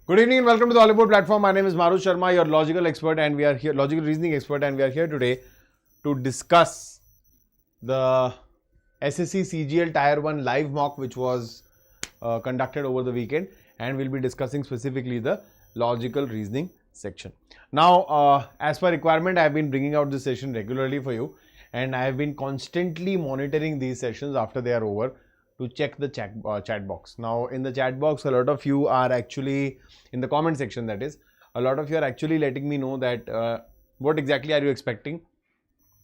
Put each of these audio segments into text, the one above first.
Good evening and welcome to the Oliveboard platform. My name is Maru Sharma, your logical expert, and we are here, logical reasoning expert, and we are here today to discuss the SSC CGL Tier 1 live mock, which was conducted over the weekend, and we'll be discussing specifically the logical reasoning section. Now, as per requirement, I have been bringing out this session regularly for you, and I have been constantly monitoring these sessions after they are over to check the chat box. Now, in the chat box, a lot of you are actually, in the comment section that is, a lot of you are actually letting me know that what exactly are you expecting,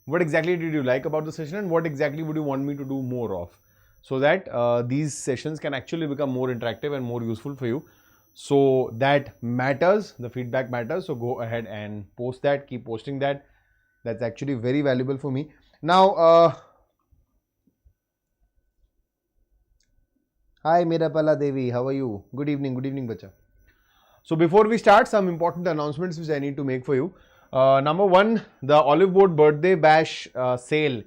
what exactly did you like about the session, and what exactly would you want me to do more of, so that these sessions can actually become more interactive and more useful for you. So that matters, the feedback matters, so go ahead and post that, keep posting that. That's actually very valuable for me. Now, hi Mirapala Devi, how are you? Good evening, bacha. So before we start, some important announcements which I need to make for you. Number one, the Oliveboard birthday bash sale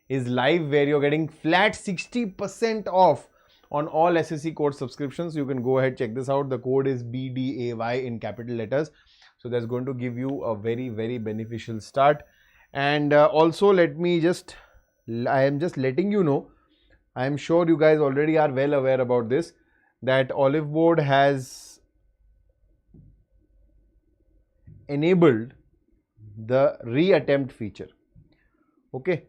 is live, where you're getting flat 60% off on all SSC course subscriptions. You can go ahead, check this out. The code is BDAY in capital letters. So that's going to give you a very, very beneficial start. And also I am just letting you know, I am sure you guys already are well aware about this, that Oliveboard has enabled the reattempt feature. Okay,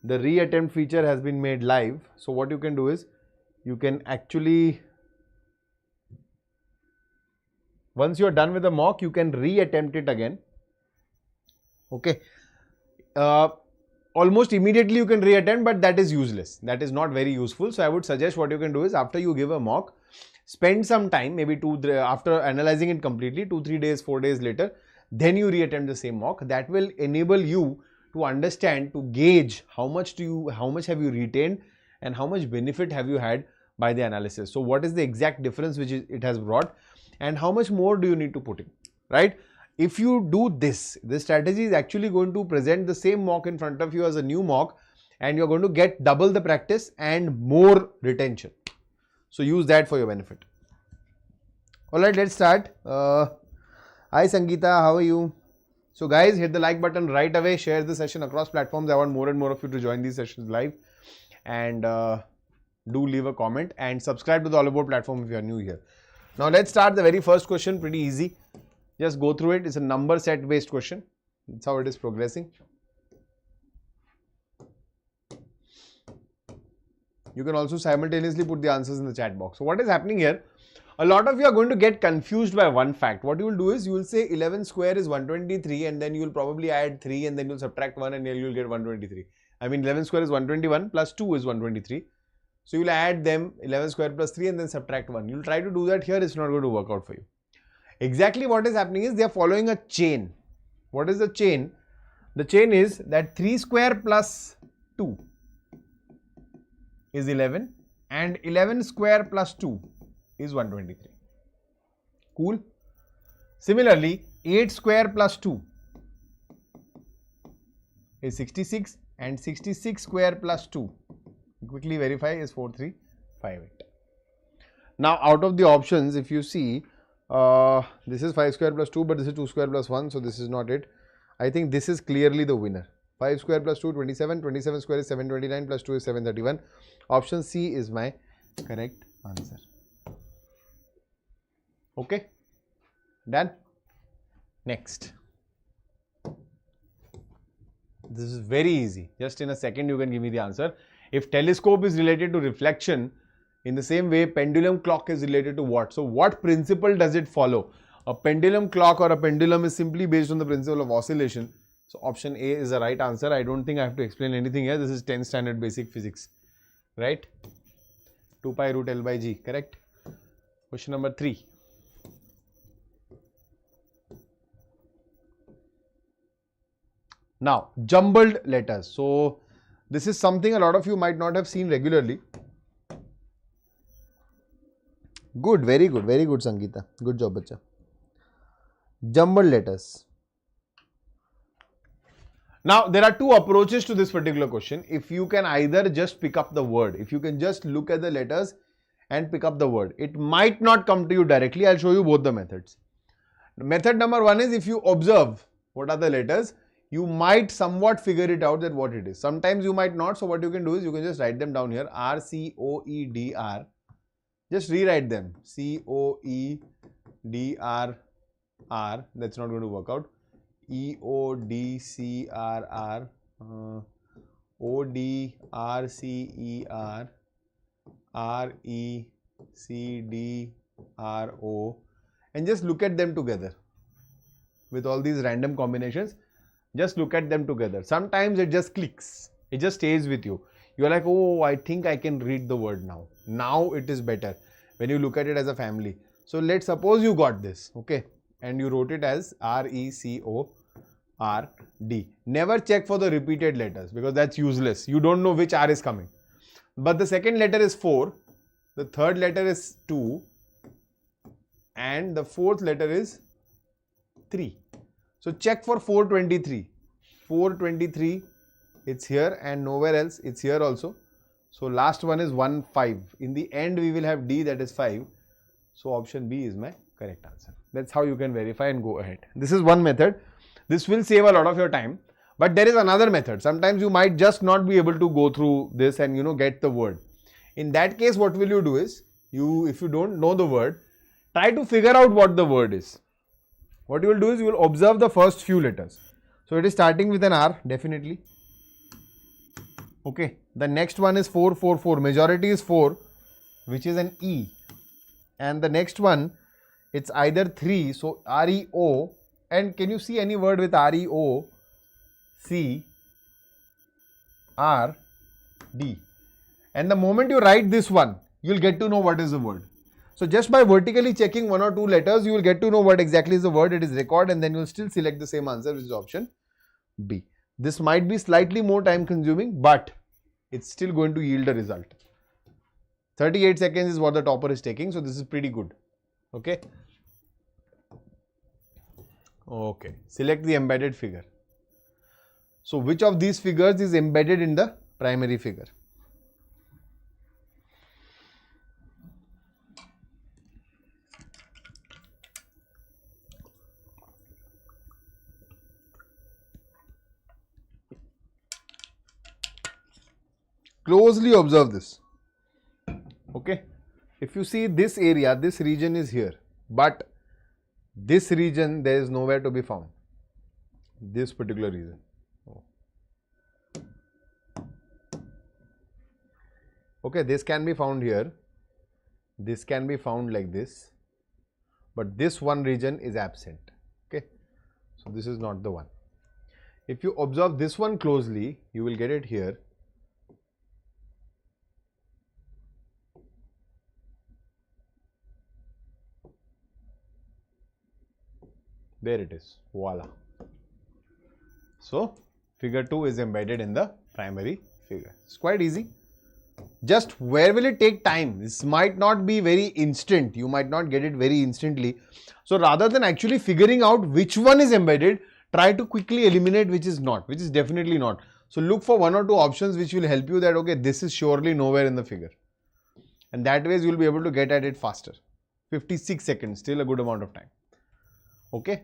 the reattempt feature has been made live. So what you can do is, you can actually, once you are done with the mock, you can reattempt it again. Okay. Almost immediately you can reattempt, but that is useless. That is not very useful. So I would suggest what you can do is, after you give a mock, spend some time, maybe after analyzing it completely, 2-3 days, 4 days later, then you reattempt the same mock. That will enable you to understand, to gauge how much have you retained and how much benefit have you had by the analysis. So what is the exact difference which it has brought, and how much more do you need to put in, right? If you do this strategy is actually going to present the same mock in front of you as a new mock, and you're going to get double the practice and more retention. So use that for your benefit. Alright, let's start. Hi Sangeeta, how are you? So guys, hit the like button right away, share the session across platforms. I want more and more of you to join these sessions live, and do leave a comment and subscribe to the Oliveboard platform if you are new here. Now let's start the very first question, pretty easy. Just go through it. It's a number set based question. That's how it is progressing. You can also simultaneously put the answers in the chat box. So what is happening here? A lot of you are going to get confused by one fact. What you will do is, you will say 11 square is 123, and then you will probably add 3, and then you will subtract 1, and you will get 123. I mean, 11 square is 121 plus 2 is 123. So you will add them, 11 square plus 3, and then subtract 1. You will try to do that here. It's not going to work out for you. Exactly what is happening is, they are following a chain. What is the chain? The chain is that 3 square plus 2 is 11, and 11 square plus 2 is 123. Cool. Similarly, 8 square plus 2 is 66, and 66 square plus 2, quickly verify, is 4358. Now out of the options, if you see, this is 5 square plus 2, but this is 2 square plus 1, so this is not it. I think this is clearly the winner. 5 square plus 2, 27, 27 square is 729, plus 2 is 731. Option C is my correct answer. Okay, done. Next. This is very easy. Just in a second you can give me the answer. If telescope is related to reflection, in the same way, pendulum clock is related to what? So what principle does it follow? A pendulum clock or a pendulum is simply based on the principle of oscillation. So option A is the right answer. I don't think I have to explain anything here. This is 10th standard basic physics, right? 2 pi root L by G, correct? Question number 3. Now, jumbled letters. So this is something a lot of you might not have seen regularly. Good, very good, Sangeeta. Good job, bacha. Jumbled letters. Now, there are two approaches to this particular question. If you can either just pick up the word, if you can just look at the letters and pick up the word. It might not come to you directly. I'll show you both the methods. Method number 1 is if you observe what are the letters, you might somewhat figure it out that what it is. Sometimes you might not. So what you can do is you can just write them down here. R, C, O, E, D, R. Just rewrite them. C, O, E, D, R, R. That's not going to work out. E, O, D, C, R, R. O, D, R, C, E, R. R, E, C, D, R, O. And just look at them together. With all these random combinations, just look at them together. Sometimes it just clicks. It just stays with you. You are like, oh, I think I can read the word now. Now it is better when you look at it as a family. So let's suppose you got this, okay, and you wrote it as R, E, C, O, R, D. Never check for the repeated letters because that's useless. You don't know which R is coming. But the second letter is 4, the third letter is 2, and the fourth letter is 3. So check for 423. 423, it's here and nowhere else. It's here also. So last one is 1, 5. In the end, we will have D, that is 5. So option B is my correct answer. That's how you can verify and go ahead. This is one method. This will save a lot of your time. But there is another method. Sometimes you might just not be able to go through this and get the word. In that case, what will you do is, if you don't know the word, try to figure out what the word is. What you will do is you will observe the first few letters. So it is starting with an R, definitely. Okay. The next one is 4, 4, 4. Majority is 4, which is an E. And the next one, it's either 3, so R-E-O. And can you see any word with R-E-O, C, R, D? And the moment you write this one, you'll get to know what is the word. So just by vertically checking 1 or 2 letters, you will get to know what exactly is the word. It is record, and then you'll still select the same answer, which is option B. This might be slightly more time consuming, but it's still going to yield a result. 38 seconds is what the topper is taking, so this is pretty good. Okay. Okay. Select the embedded figure. So which of these figures is embedded in the primary figure? Closely observe this. Okay. If you see this area, this region is here, but this region there is nowhere to be found. This particular region. Okay, this can be found here. This can be found like this, but this one region is absent. Okay. So this is not the one. If you observe this one closely, you will get it here. There it is. Voila. So figure 2 is embedded in the primary figure. It's quite easy. Just where will it take time? This might not be very instant. You might not get it very instantly. So rather than actually figuring out which one is embedded, try to quickly eliminate which is not, which is definitely not. So look for 1 or 2 options which will help you that, okay, this is surely nowhere in the figure. And that way you will be able to get at it faster. 56 seconds, still a good amount of time. Okay.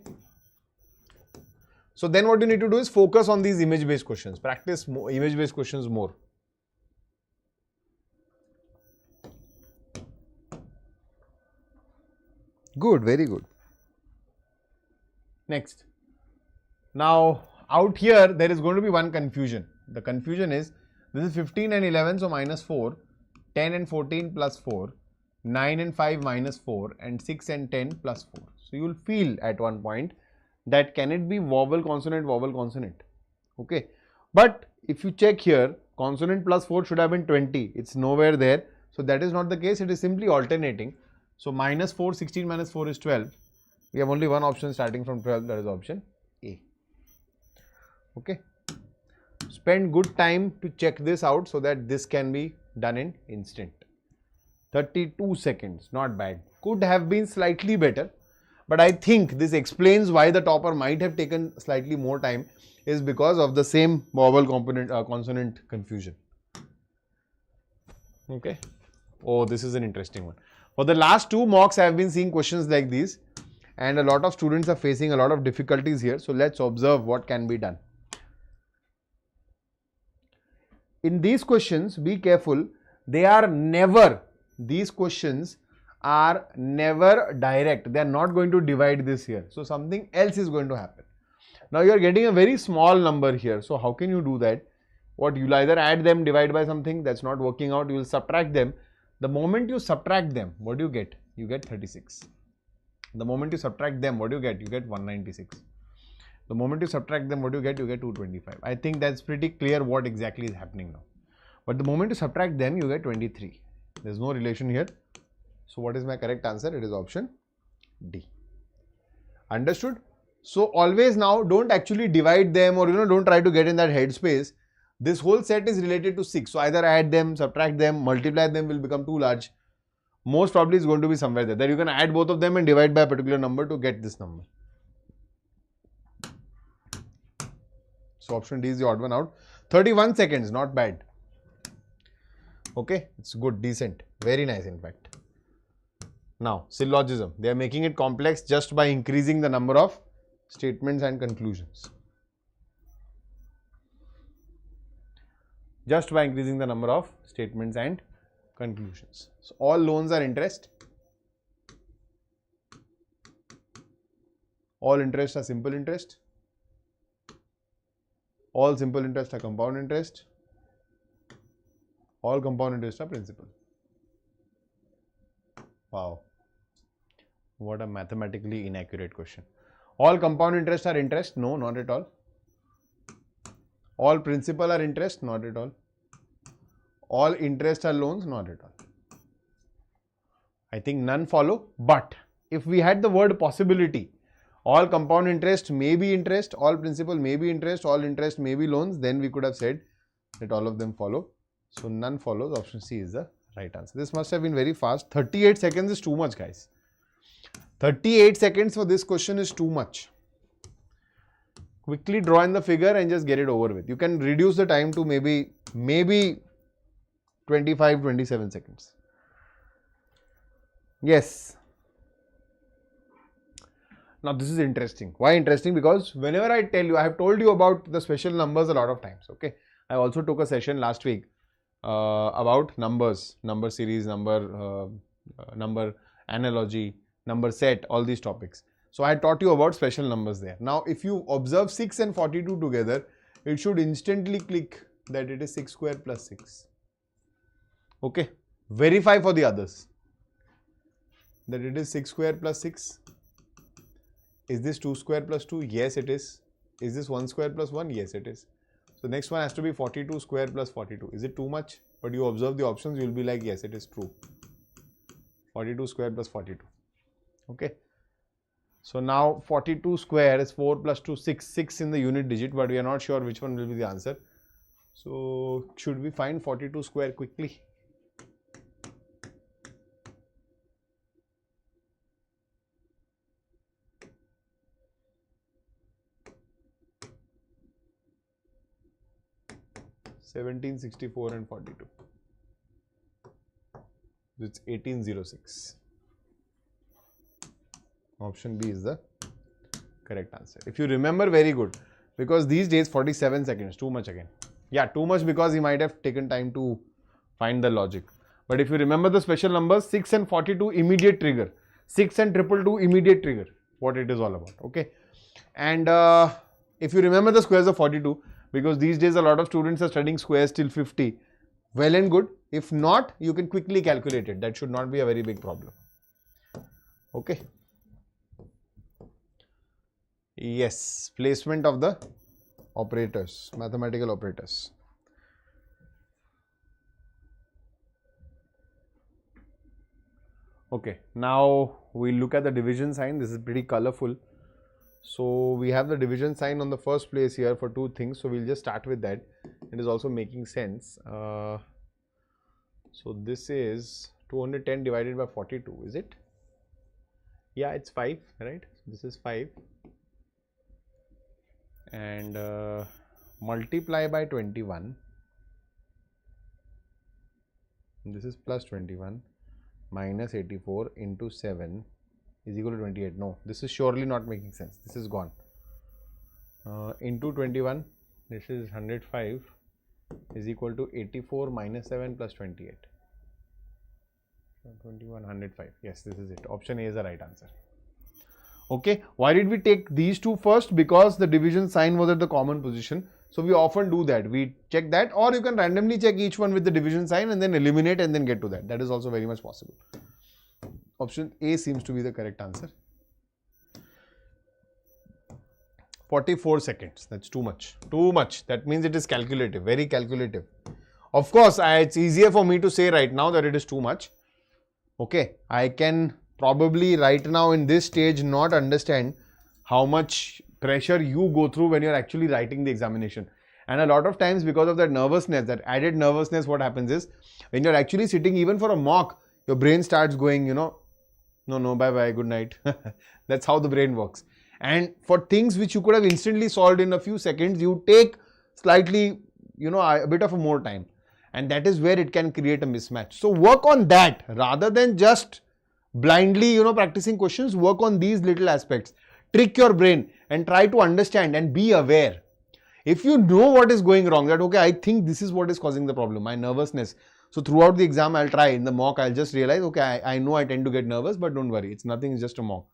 So then what you need to do is focus on these image-based questions. Practice image-based questions more. Good, very good. Next. Now, out here, there is going to be one confusion. The confusion is, this is 15 and 11, so minus 4, 10 and 14 plus 4, 9 and 5 minus 4, and 6 and 10 plus 4. So you will feel at one point that can it be vowel, consonant? Okay. But if you check here, consonant plus 4 should have been 20. It's nowhere there. So that is not the case. It is simply alternating. So minus 4, 16 minus 4 is 12. We have only one option starting from 12, that is option A. Okay. Spend good time to check this out so that this can be done in instant. 32 seconds, not bad. Could have been slightly better. But I think this explains why the topper might have taken slightly more time, is because of the same vowel consonant confusion. Okay. Oh, this is an interesting one. For the last 2 mocks, I have been seeing questions like these, and a lot of students are facing a lot of difficulties here. So let's observe what can be done. In these questions, be careful. These questions are never direct. They are not going to divide this here. So something else is going to happen. Now you are getting a very small number here. So how can you do that? What, you'll either add them, divide by something, that's not working out. You will subtract them. The moment you subtract them, what do you get? You get 36. The moment you subtract them, what do you get? You get 196. The moment you subtract them, what do you get? You get 225. I think that's pretty clear what exactly is happening now. But the moment you subtract them, you get 23. There's no relation here. So what is my correct answer? It is option D. Understood? So always now don't actually divide them, or don't try to get in that headspace. This whole set is related to 6. So either add them, subtract them, multiply them will become too large. Most probably is going to be somewhere there. Then you can add both of them and divide by a particular number to get this number. So option D is the odd one out. 31 seconds, not bad. Okay, it's good, decent, very nice in fact. Now, syllogism. They are making it complex just by increasing the number of statements and conclusions. Just by increasing the number of statements and conclusions. So all loans are interest. All interest are simple interest. All simple interest are compound interest. All compound interest are principal. Wow. What a mathematically inaccurate question. All compound interest are interest? No, not at all. All principal are interest? Not at all. All interest are loans? Not at all. I think none follow. But if we had the word possibility, all compound interest may be interest, all principal may be interest, all interest may be loans, then we could have said that all of them follow. So none follows. Option C is the right answer. This must have been very fast. 38 seconds is too much, guys. 38 seconds for this question is too much. Quickly draw in the figure and just get it over with. You can reduce the time to maybe 25, 27 seconds. Yes. Now this is interesting. Why interesting? Because whenever I tell you, I have told you about the special numbers a lot of times. Okay. I also took a session last week about numbers, number series, number analogy, number set, all these topics. So I taught you about special numbers there. Now if you observe 6 and 42 together, it should instantly click that it is 6 square plus 6. Okay. Verify for the others that it is 6 square plus 6. Is this 2 square plus 2? Yes, it is. Is this 1 square plus 1? Yes, it is. So next one has to be 42 square plus 42. Is it too much? But you observe the options, you will be like, yes, it is true. 42 square plus 42. Okay. So now 42 square is 4 plus 2, 6. 6 in the unit digit, but we are not sure which one will be the answer. So should we find 42 square quickly? (1764) and 42. It's 1806. Option B is the correct answer. If you remember, very good. Because these days 47 seconds, too much again. Yeah, too much because he might have taken time to find the logic. But if you remember the special numbers, 6 and 42 immediate trigger. 6 and 222 immediate trigger. What it is all about. Okay. And if you remember the squares of 42, because these days a lot of students are studying squares till 50. Well and good. If not, you can quickly calculate it. That should not be a very big problem. Okay. Yes, placement of the operators, mathematical operators. Okay, now we look at the division sign. This is pretty colorful. So we have the division sign on the first place here for 2 things. So we'll just start with that. It is also making sense. So this is 210 divided by 42, is it? Yeah, it's 5, right? So this is 5. And multiply by 21. This is plus 21 minus 84 into 7 is equal to 28. No, this is surely not making sense. This is gone. Into 21, this is 105 is equal to 84 minus 7 plus 28. 21, 105. Yes, this is it. Option A is the right answer. Okay, why did we take these two first? Because the division sign was at the common position. So we often do that. We check that, or you can randomly check each one with the division sign and then eliminate and then get to that. That is also very much possible. Option A seems to be the correct answer. 44 seconds. That's too much. Too much. That means it is calculative. Very calculative. Of course, it's easier for me to say right now that it is too much. Okay. I can probably right now in this stage not understand how much pressure you go through when you're actually writing the examination. And a lot of times because of that nervousness, that added nervousness, what happens is when you're actually sitting even for a mock, your brain starts going, you know, no, bye, good night. That's how the brain works. And for things which you could have instantly solved in a few seconds, you take slightly, you know, a bit of a more time. And that is where it can create a mismatch. So work on that rather than just blindly, you know, practicing questions. Work on these little aspects. Trick your brain and try to understand and be aware. If you know what is going wrong, that okay, I think this is what is causing the problem, my nervousness. So throughout the exam, I'll try. In the mock, I'll just realize, okay, I know I tend to get nervous, but don't worry. It's nothing, it's just a mock.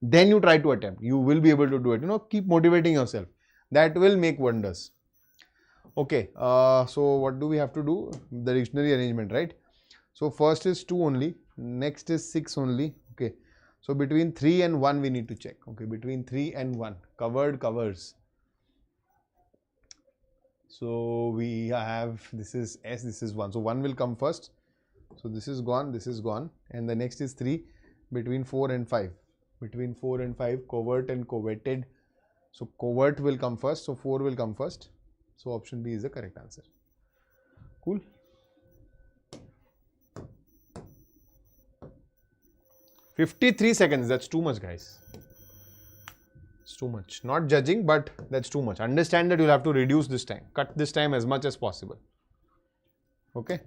Then you try to attempt. You will be able to do it. You know, keep motivating yourself. That will make wonders. Okay, so what do we have to do? The dictionary arrangement, right? So first is 2 only. Next is 6 only. Okay. So between 3 and 1 we need to check. Okay, between 3 and 1. Covered covers. So we have, this is S, this is 1. So 1 will come first. So this is gone, and the next is 3. Between 4 and 5. Between 4 and 5, covert and coveted. So covert will come first, so 4 will come first. So option B is the correct answer. Cool. "53 seconds, that's too much, guys. It's too much. Not judging, but that's too much. Understand that you'll have to reduce this time. Cut this time as much as possible. Okay.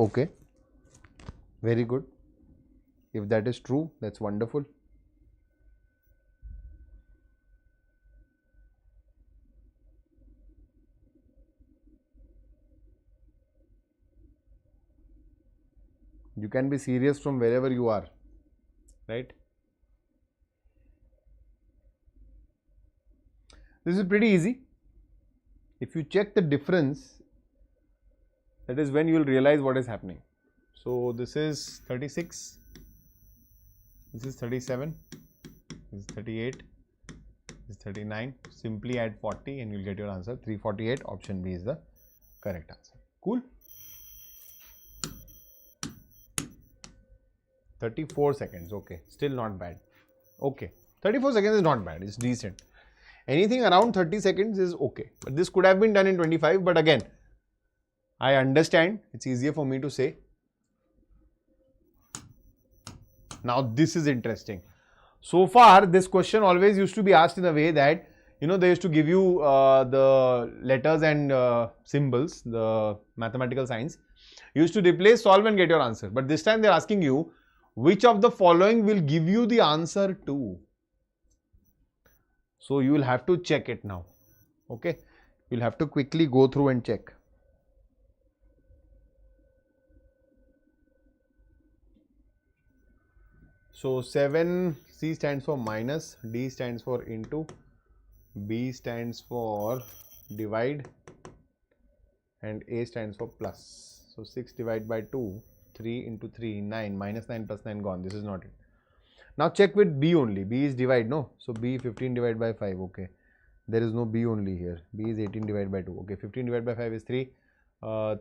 Okay. Very good. If that is true, that's wonderful. You can be serious from wherever you are, right? This is pretty easy. If you check the difference, that is when you will realize what is happening. So this is 36, this is 37, this is 38, this is 39. Simply add 40 and you will get your answer. 348. Option B is the correct answer. Cool. 34 seconds. Okay, still not bad. Okay, 34 seconds is not bad. It's decent. Anything around 30 seconds is okay. But this could have been done in 25. But again, I understand. It's easier for me to say. Now this is interesting. So far, this question always used to be asked in a way that, you know, they used to give you the letters and symbols, the mathematical signs. You used to replace, solve and get your answer. But this time they're asking you, which of the following will give you the answer to? So you will have to check it now. Okay. You'll have to quickly go through and check. So 7, C stands for minus, D stands for into, B stands for divide, and A stands for plus. So 6 divided by 2, 3 into 3, 9, minus 9 plus 9 gone. This is not it. Now check with B only. B is divide, no? So B 15 divided by 5, okay. There is no B only here. B is 18 divided by 2, okay. 15 divided by 5 is 3.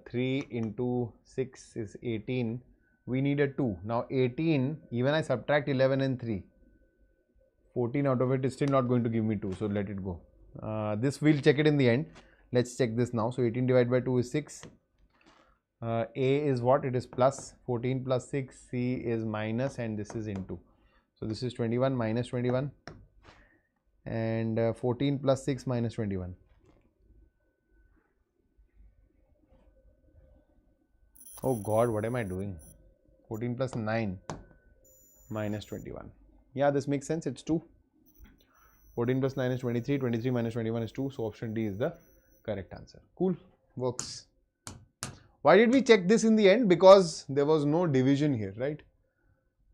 3 into 6 is 18. We need a 2. Now 18, even I subtract 11 and 3. 14 out of it is still not going to give me 2. So let it go. This we'll check it in the end. Let's check this now. So 18 divided by 2 is 6. A is what? It is plus. 14 plus 6. C is minus and this is into. So this is 21 minus 21 and 14 plus 6 minus 21. Oh God, what am I doing? 14 plus 9 minus 21. Yeah, this makes sense. It's 2. 14 plus 9 is 23. 23 minus 21 is 2. So option D is the correct answer. Cool. Works. Why did we check this in the end? Because there was no division here, right?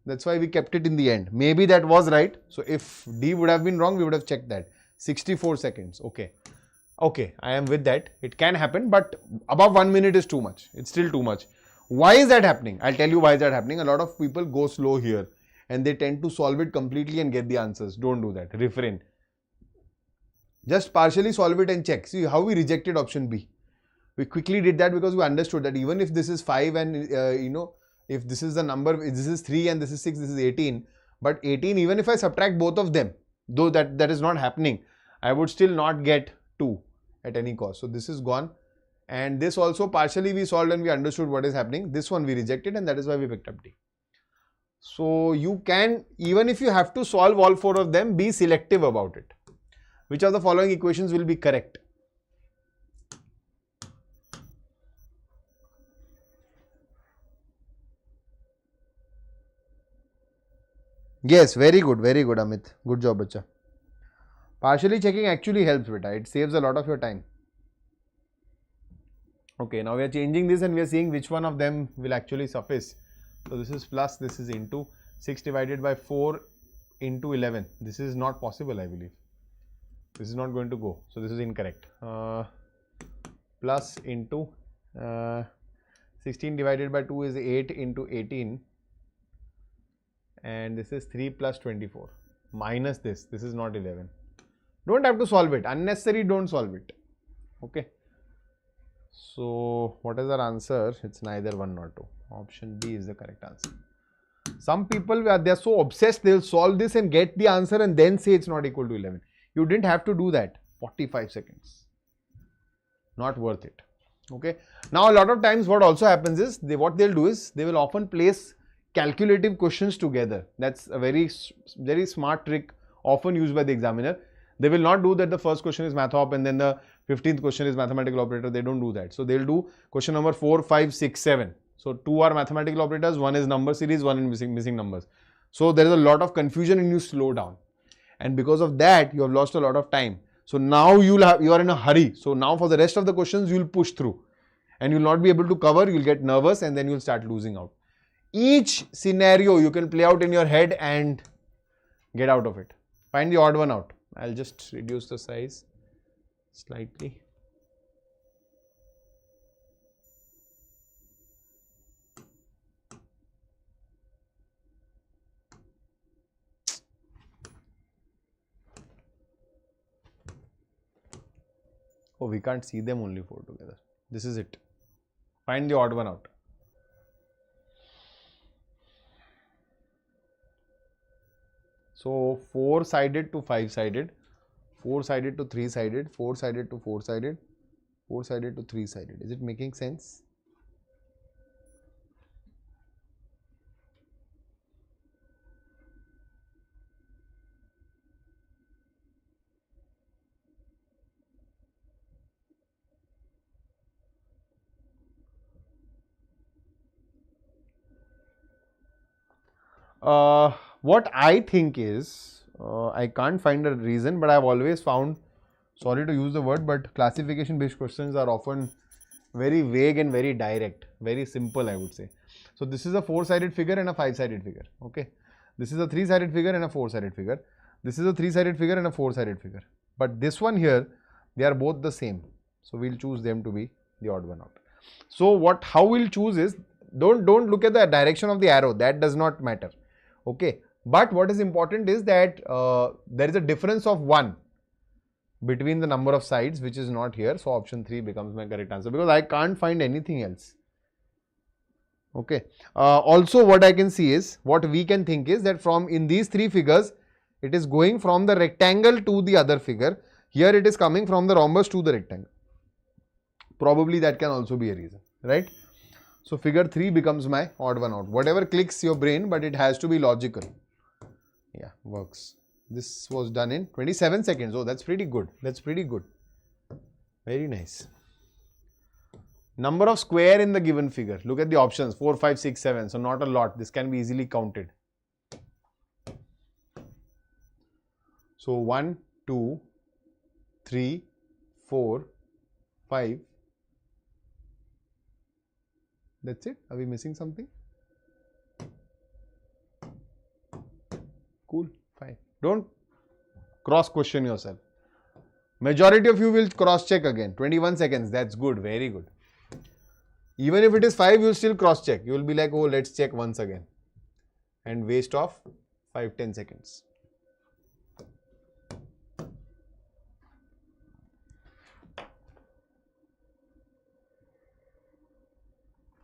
That's why we kept it in the end. Maybe that was right. So if D would have been wrong, we would have checked that. 64 seconds. Okay. Okay, I am with that. It can happen, but above 1 minute is too much. It's still too much. Why is that happening? I'll tell you why is that happening. A lot of people go slow here and they tend to solve it completely and get the answers. Don't do that. Refrain. Just partially solve it and check. See how we rejected option B. We quickly did that because we understood that even if this is 5 and if this is the number, this is 3 and this is 6, this is 18. But 18, even if I subtract both of them, though that is not happening, I would still not get 2 at any cost. So this is gone. And this also partially we solved and we understood what is happening. This one we rejected and that is why we picked up D. So you can, even if you have to solve all 4 of them, be selective about it. Which of the following equations will be correct? Yes, very good, Amit. Good job, bacha. Partially checking actually helps, beta. It saves a lot of your time. Okay, now we are changing this and we are seeing which one of them will actually suffice. So this is plus, this is into 6 divided by 4 into 11. This is not possible, I believe. This is not going to go. So this is incorrect. Plus into 16 divided by 2 is 8 into 18. And this is 3 plus 24 minus this is not 11. Don't have to solve it. Unnecessary, don't solve it. Okay. So what is our answer? It's neither 1 nor 2. Option B is the correct answer. Some people, they are so obsessed, they'll solve this and get the answer and then say it's not equal to 11. You didn't have to do that. 45 seconds. Not worth it. Okay. Now a lot of times what also happens is, what they'll do is, they will often place calculative questions together. That's a very smart trick often used by the examiner. They will not do that the first question is math op and then the 15th question is mathematical operator. They don't do that. So they'll do question number 4, 5, 6, 7. So 2 are mathematical operators, 1 is number series, 1 is missing numbers. So there is a lot of confusion and you slow down. And because of that, you have lost a lot of time. So now you are in a hurry. So now for the rest of the questions, you will push through. And you will not be able to cover, you will get nervous and then you will start losing out. Each scenario you can play out in your head and get out of it. Find the odd one out. I'll just reduce the size slightly. Oh, we can't see them, only 4 together. This is it. Find the odd one out. So 4-sided to 5-sided, 4-sided to 3-sided, 4-sided to 4-sided, 4-sided to 3-sided. Is it making sense? What I think is, I can't find a reason, but I've always found, sorry to use the word, but classification based questions are often very vague and very direct, very simple, I would say. So this is a 4-sided figure and a 5-sided figure. Okay. This is a 3-sided figure and a 4-sided figure. This is a 3-sided figure and a 4-sided figure. But this one here, they are both the same. So we'll choose them to be the odd one out. So how we'll choose is, don't look at the direction of the arrow. That does not matter. Okay. But what is important is that there is a difference of 1 between the number of sides, which is not here. So option 3 becomes my correct answer because I can't find anything else. Okay. Also what I can see is, what we can think is that in these 3 figures, it is going from the rectangle to the other figure. Here it is coming from the rhombus to the rectangle. Probably that can also be a reason, right? So figure 3 becomes my odd one out. Whatever clicks your brain, but it has to be logical. Yeah, works. This was done in 27 seconds. Oh, that's pretty good. That's pretty good. Very nice. Number of square in the given figure. Look at the options 4, 5, 6, 7. So not a lot. This can be easily counted. So 1, 2, 3, 4, 5. That's it. Are we missing something? Cool. Fine. Don't cross question yourself. Majority of you will cross check again. 21 seconds. That's good. Very good. Even if it is 5, you will still cross check. You will be like, oh, let's check once again. And waste of 5-10 seconds.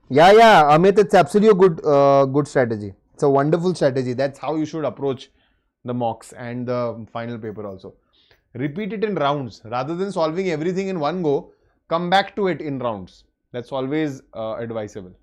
Yeah, Amit, it's absolutely a good strategy. It's a wonderful strategy. That's how you should approach the mocks and the final paper also. Repeat it in rounds. Rather than solving everything in one go, come back to it in rounds. That's always advisable.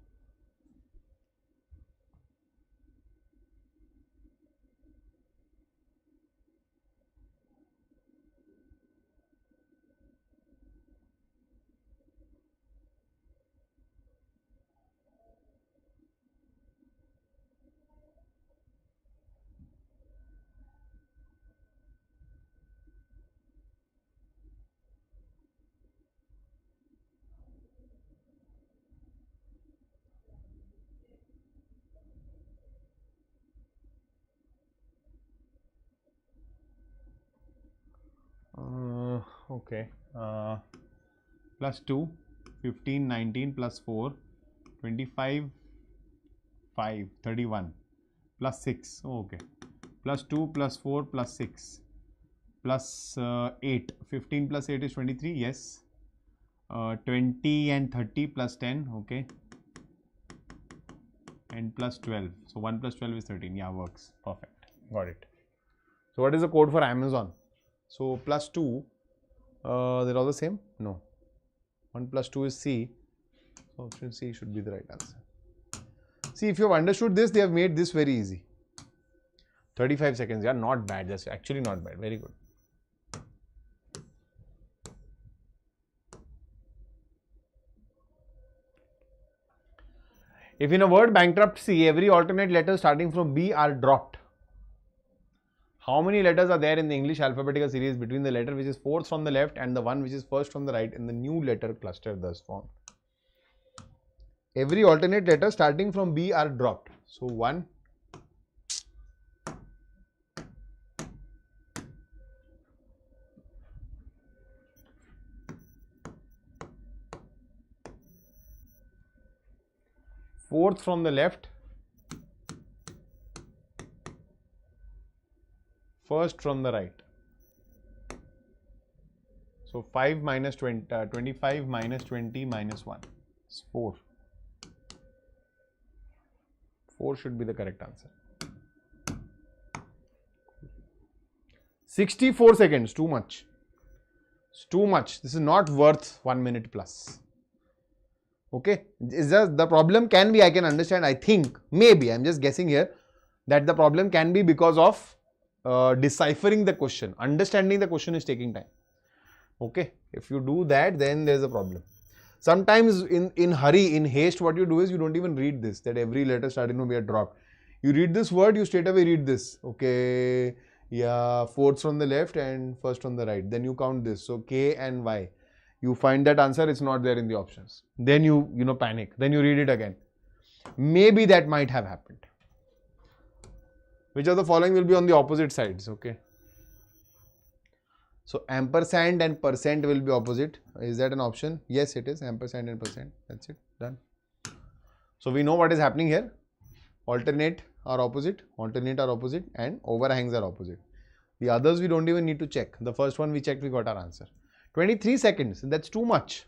Okay. Plus 2, 15, 19 plus 4, 25, 5, 31 plus 6. Oh, okay. Plus 2 plus 4 plus 6 plus 8. 15 plus 8 is 23. Yes. 20 and 30 plus 10. Okay. And plus 12. So 1 plus 12 is 13. Yeah, works. Perfect. Got it. So what is the code for Amazon? So plus 2. They're all the same? No. 1 plus 2 is C. So option C should be the right answer. See, if you have understood this, they have made this very easy. 35 seconds. Yeah, not bad. That's actually not bad. Very good. If in a word bankruptcy, every alternate letter starting from B are dropped. How many letters are there in the English alphabetical series between the letter which is fourth from the left and the one which is first from the right in the new letter cluster thus formed? Every alternate letter starting from B are dropped. So 1, 4th from the left, first from the right. So 5 minus 20, 25 minus 20 minus 1 is 4. 4 should be the correct answer. 64 seconds, too much. It's too much. This is not worth 1 minute plus. Okay, is just the problem can be, I can understand, I think, maybe, I'm just guessing here, that the problem can be because of deciphering the question. Understanding the question is taking time. Okay, if you do that, then there's a problem. Sometimes in hurry, in haste, what you do is you don't even read this, that every letter starting to be a drop. You read this word, you straight away read this. Okay, yeah, fourth from the left and first from the right. Then you count this. So K and Y. You find that answer, it's not there in the options. Then you panic. Then you read it again. Maybe that might have happened. Which of the following will be on the opposite sides? Okay. So ampersand and percent will be opposite. Is that an option? Yes, it is. Ampersand and percent. That's it. Done. So we know what is happening here. Alternate are opposite, alternate are opposite, and overhangs are opposite. The others we don't even need to check. The first one we checked, we got our answer. 23 seconds. That's too much.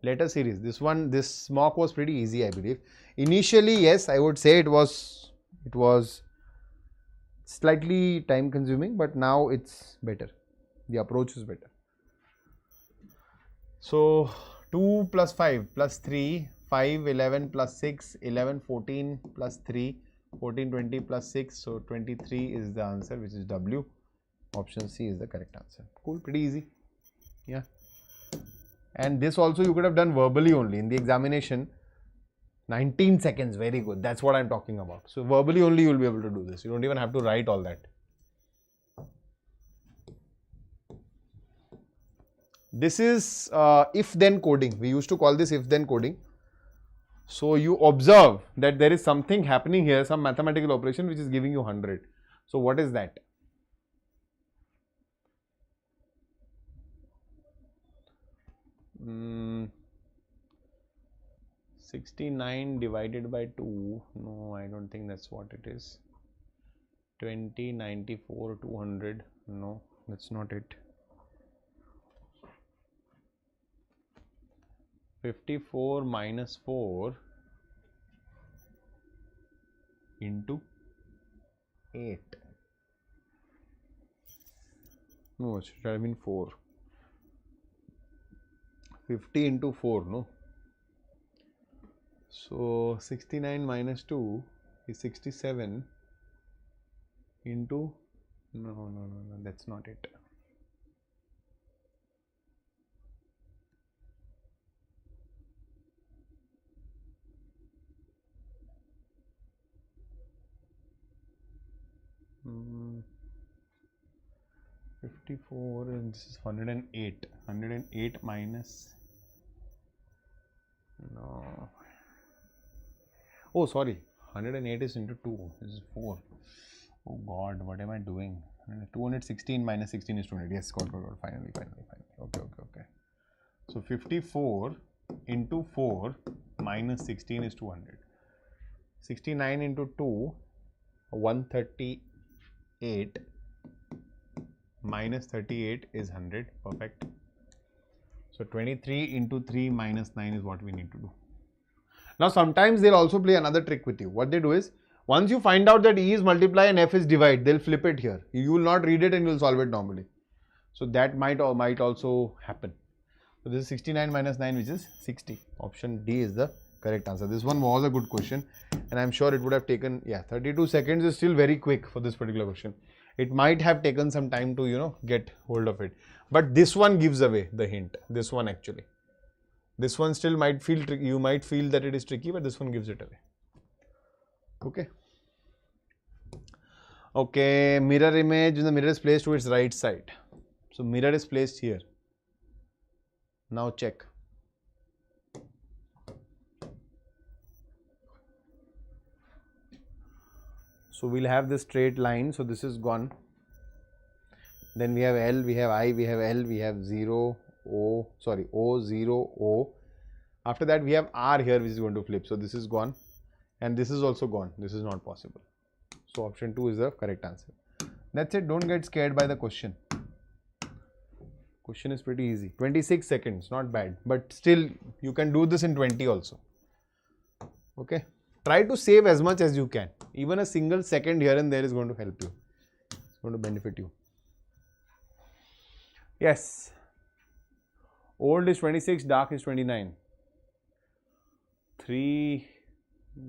Letter series. This mock was pretty easy, I believe. Initially, yes, I would say it was slightly time consuming, but now it's better. The approach is better. So 2 plus 5 plus 3, 5, 11 plus 6, 11, 14 plus 3, 14, 20 plus 6. So 23 is the answer, which is W. Option C is the correct answer. Cool, pretty easy. Yeah. And this also you could have done verbally only in the examination. 19 seconds, very good. That's what I'm talking about. So verbally only you'll be able to do this. You don't even have to write all that. This is if-then coding. We used to call this if-then coding. So you observe that there is something happening here, some mathematical operation which is giving you 100. So what is that? Hmm. 69 divided by 2. No, I don't think that's what it is. 20, 94, 200. No, that's not it. 54 minus 4 into 8. No, it should have been 4. 50 into 4, no? So 69 minus 2 is 67 into, no, that's not it. Hmm. 54 and this is 108. 108 minus, no. Oh, sorry. 108 is into 2. This is 4. Oh God, what am I doing? 216 minus 16 is 200. Yes, got. Finally. Okay. So 54 into 4 minus 16 is 200. 69 into 2, 138 minus 38 is 100. Perfect. So 23 into 3 minus 9 is what we need to do. Now sometimes they'll also play another trick with you. What they do is, once you find out that E is multiply and F is divide, they'll flip it here. You will not read it and you'll solve it normally. So that might also happen. So this is 69 minus 9, which is 60. Option D is the correct answer. This one was a good question and I'm sure it would have taken, 32 seconds is still very quick for this particular question. It might have taken some time to, get hold of it. But this one gives away the hint. This one actually. This one still might feel tricky. You might feel that it is tricky, but this one gives it away. Okay, mirror image, the mirror is placed to its right side. So mirror is placed here. Now check. So we'll have this straight line. So this is gone. Then we have L, we have I, we have L, we have O, 0, O. After that we have R here, which is going to flip. So this is gone and this is also gone. This is not possible. So option 2 is the correct answer. That's it. Don't get scared by the question. Question is pretty easy. 26 seconds, not bad. But still, you can do this in 20 also. Okay. Try to save as much as you can. Even a single second here and there is going to help you. It's going to benefit you. Yes. Old is 26, dark is 29. 3,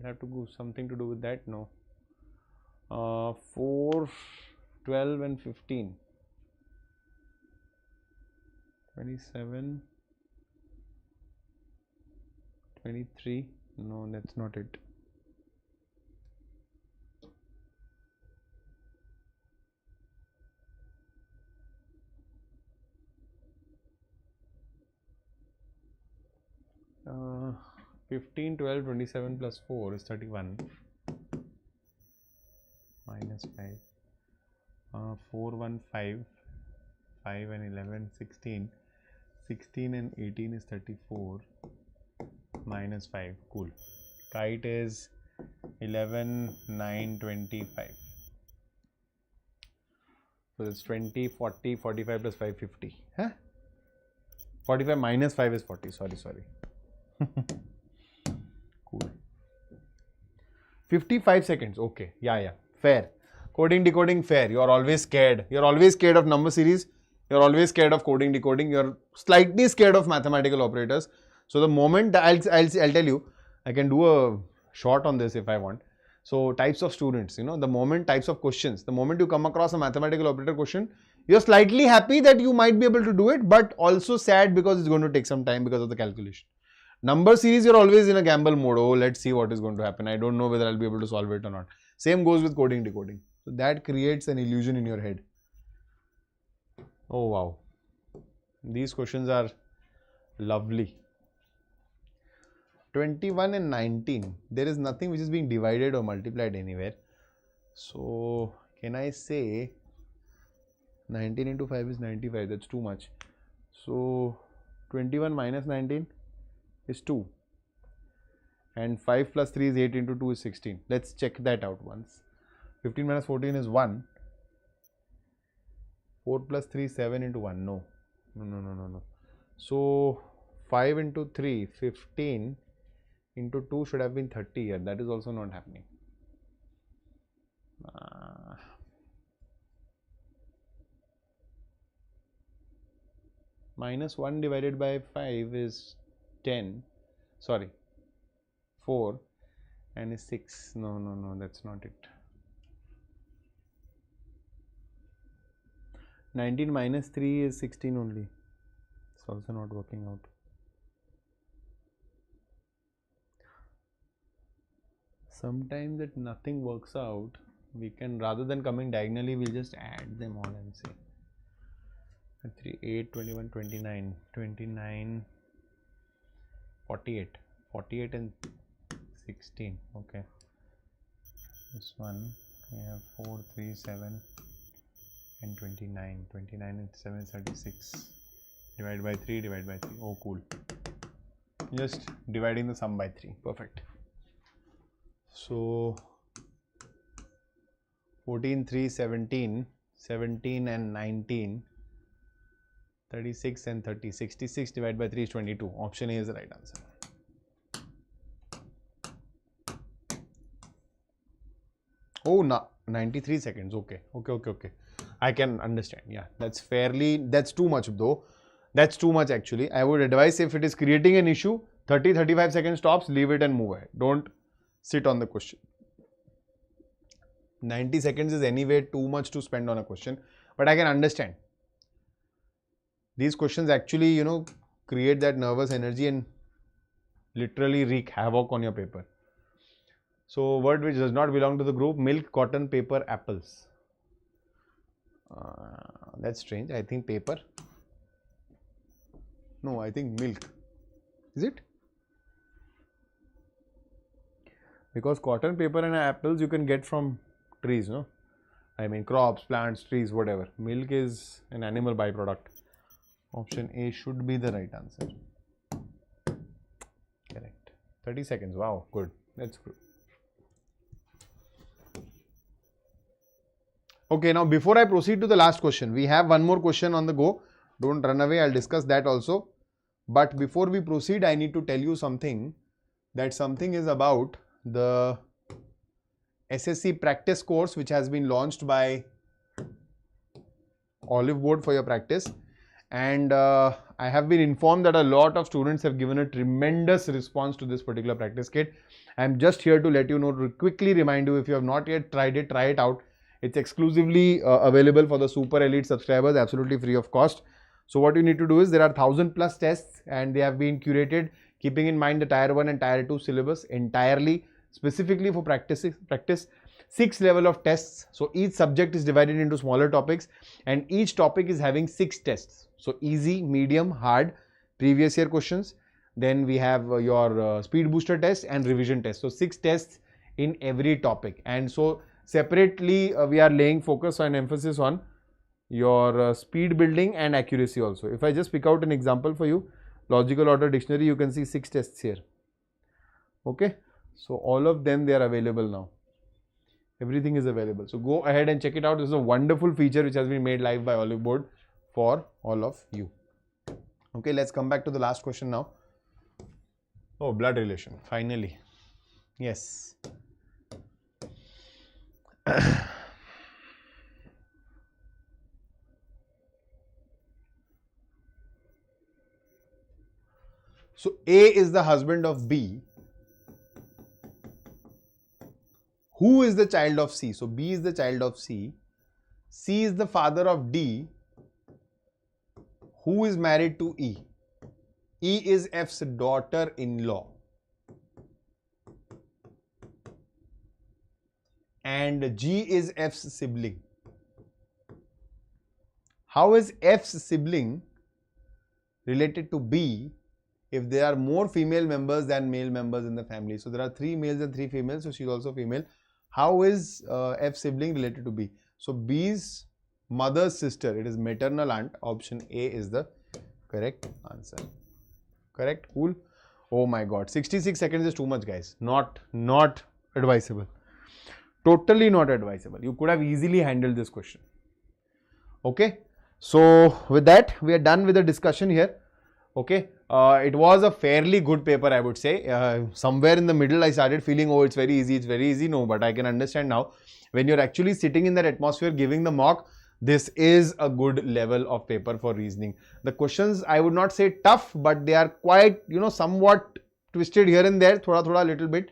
have to go something to do with that? No. 4, 12 and 15. 27, 23. No, that's not it. Uh, 15, 12, 27 plus 4 is 31. Minus 5. 4, 1, 5. 5 and 11, 16. 16 and 18 is 34. Minus 5. Cool. Kite is 11, 9, 25. So it's 20, 40, 45 plus 5, 50. Huh? 45 minus 5 is 40. Sorry. Cool. 55 seconds. Okay. Yeah. Fair. Coding, decoding, fair. You are always scared. You are always scared of number series. You are always scared of coding, decoding. You are slightly scared of mathematical operators. So the moment I'll tell you, I can do a short on this if I want. So types of students, types of questions, the moment you come across a mathematical operator question, you're slightly happy that you might be able to do it, but also sad because it's going to take some time because of the calculation. Number series, you're always in a gamble mode. Oh, let's see what is going to happen. I don't know whether I'll be able to solve it or not. Same goes with coding, decoding. So that creates an illusion in your head. Oh, wow. These questions are lovely. 21 and 19. There is nothing which is being divided or multiplied anywhere. So, can I say 19 into 5 is 95? That's too much. So, 21 minus 19 is 2. And 5 plus 3 is 8 into 2 is 16. Let's check that out once. 15 minus 14 is 1. 4 plus 3 is 7 into 1. No. So, 5 into 3, 15 into 2 should have been 30 here. That is also not happening. Minus 1 divided by 5 is 10. Sorry, 4 and is 6. No, that's not it. 19 minus 3 is 16 only. It's also not working out. Sometimes that nothing works out, we can, rather than coming diagonally, we'll just add them all and say 3, 8, 21, 29, 29, 48, 48 and 16. Okay, this one we have 4, 3, 7 and 29. 29 and 7 is 36. Divide by 3, divide by 3. Oh, cool. Just dividing the sum by 3. Perfect. So 14, 3, 17, 17 and 19, 36 and 30, 66 divided by 3 is 22. Option A is the right answer. Oh, no, 93 seconds. Okay. I can understand. Yeah, that's too much though. That's too much actually. I would advise, if it is creating an issue, 30-35 seconds tops, leave it and move ahead. Don't sit on the question. 90 seconds is anyway too much to spend on a question, but I can understand. These questions actually, create that nervous energy and literally wreak havoc on your paper. So, word which does not belong to the group: milk, cotton, paper, apples. That's strange. I think paper. No, I think milk. Is it? Because cotton, paper and apples you can get from trees, no? I mean crops, plants, trees, whatever. Milk is an animal byproduct. Option A should be the right answer. Correct. 30 seconds. Wow, good. That's good. Okay, now before I proceed to the last question, we have one more question on the go. Don't run away. I'll discuss that also. But before we proceed, I need to tell you something. That something is about the SSC practice course, which has been launched by Oliveboard for your practice. And I have been informed that a lot of students have given a tremendous response to this particular practice kit. I'm just here to let you know, to quickly remind you, if you have not yet tried it, try it out. It's exclusively available for the super elite subscribers, absolutely free of cost. So what you need to do is, there are 1000+ tests and they have been curated keeping in mind the tier 1 and tier 2 syllabus entirely, specifically for practice 6 level of tests. So each subject is divided into smaller topics and each topic is having 6 tests. So easy, medium, hard, previous year questions. Then we have your speed booster test and revision test. So 6 tests in every topic. And so separately we are laying focus and emphasis on your speed building and accuracy also. If I just pick out an example for you, logical order dictionary, you can see 6 tests here. Okay. So all of them, they are available now. Everything is available. So go ahead and check it out. This is a wonderful feature which has been made live by Oliveboard for all of you. Okay, let's come back to the last question now. Oh, blood relation, finally. Yes. So A is the husband of B Who is the child of C? So B is the child of C. C is the father of D, who is married to E. E is F's daughter-in-law. And G is F's sibling. How is F's sibling related to B if there are more female members than male members in the family? So there are 3 males and 3 females, so she's also female. How is F's sibling related to B? So B's mother's sister, it is maternal aunt. Option A is the correct answer. Correct? Cool. Oh my god, 66 seconds is too much, guys. Not advisable. Totally not advisable. You could have easily handled this question. Okay. So with that, we are done with the discussion here. Okay. It was a fairly good paper, I would say. Somewhere in the middle, I started feeling, oh, it's very easy, it's very easy. No, but I can understand now. When you're actually sitting in that atmosphere, giving the mock, this is a good level of paper for reasoning. The questions, I would not say tough, but they are quite, somewhat twisted here and there, thoda little bit,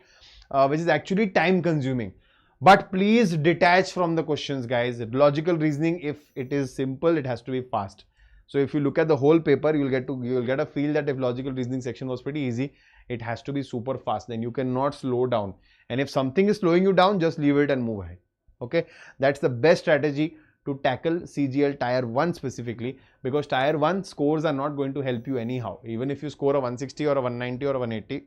which is actually time consuming. But please detach from the questions, guys. Logical reasoning, if it is simple, it has to be fast. So if you look at the whole paper, you'll get a feel that if logical reasoning section was pretty easy, it has to be super fast. Then you cannot slow down. And if something is slowing you down, just leave it and move ahead. Okay, that's the best strategy to tackle CGL Tier 1 specifically, because Tier 1 scores are not going to help you anyhow. Even if you score a 160 or a 190 or a 180,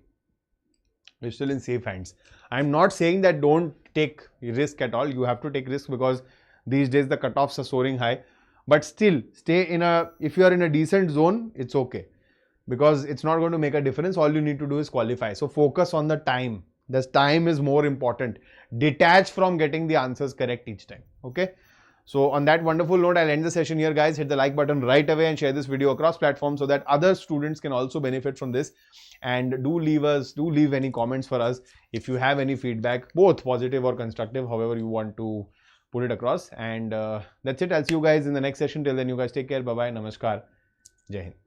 you're still in safe hands. I'm not saying that don't take risk at all. You have to take risk because these days the cutoffs are soaring high. But still, if you are in a decent zone, it's okay. Because it's not going to make a difference. All you need to do is qualify. So focus on the time. The time is more important. Detach from getting the answers correct each time. Okay. So on that wonderful note, I'll end the session here, guys. Hit the like button right away and share this video across platforms so that other students can also benefit from this. And do leave any comments for us if you have any feedback, both positive or constructive, however you want to put it across. And that's it. I'll see you guys in the next session. Till then, you guys take care. Bye-bye. Namaskar. Jai Hind.